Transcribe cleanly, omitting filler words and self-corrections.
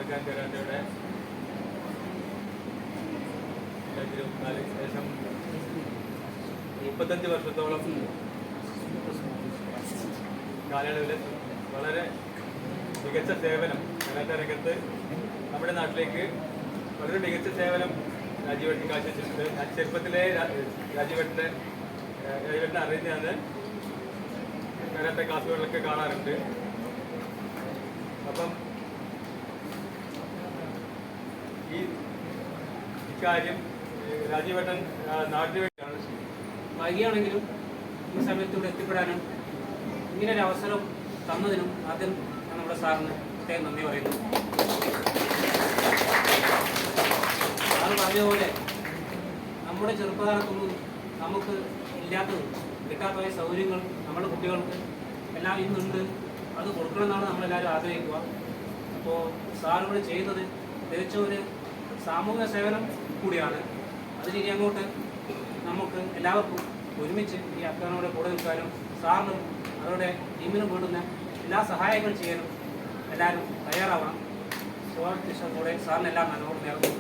പാലക്കാട് കരാട്ടയുടെ 2024 ശേഷം 35 വർഷത്തോളം കാലയളവിൽ വളരെ മികച്ച സേവനം കരാട്ട രംഗത്ത് നമ്മുടെ നാട്ടിലേക്ക് വളരെ മികച്ച സേവനം രാജീവേട്ടൻ കാഴ്ചവെച്ചിട്ടുണ്ട്. ഞാൻ ചെറുപ്പത്തിലെ രാജീവേട്ടനെ അറിയുന്നതാണ്. കരാട്ട ക്ലാസ്സുകളിലൊക്കെ കാണാറുണ്ട്. അപ്പം ഇക്കാര്യം രാജീവേട്ടൻ നാട്ടിന് വേണ്ടിയാണ്. വൈകിയാണെങ്കിലും ഈ സമയത്ത് ഇവിടെ എത്തിപ്പെടാനും ഇങ്ങനൊരു അവസരം തന്നതിനും ആദ്യം നമ്മുടെ സാറിന് പ്രത്യേകം നന്ദി പറയുന്നു. സാറ് പറഞ്ഞ പോലെ നമ്മുടെ ചെറുപ്പകാലത്തൊന്നും നമുക്ക് ഇല്ലാത്തത് കിട്ടാത്ത സൗകര്യങ്ങൾ നമ്മുടെ കുട്ടികൾക്ക് എല്ലാം ഇന്നുണ്ട്. അത് കൊടുക്കണമെന്നാണ് നമ്മളെല്ലാവരും ആഗ്രഹിക്കുക. അപ്പോൾ സാറിവിടെ ചെയ്യുന്നത് തികച്ചും ഒരു സാമൂഹിക സേവനം കൂടിയാണ്. അതിനി അങ്ങോട്ട് നമുക്ക് എല്ലാവർക്കും ഒരുമിച്ച് ഈ അഫ്ഗാനോടെ കൂടെ നിൽക്കാനും സാറിനും അവരുടെ ടീമിനും വേണ്ടുന്ന എല്ലാ സഹായങ്ങളും ചെയ്യാനും എല്ലാവരും തയ്യാറാവണം. കൂടെ സാറിനെല്ലാം നന്മ നേർന്നു.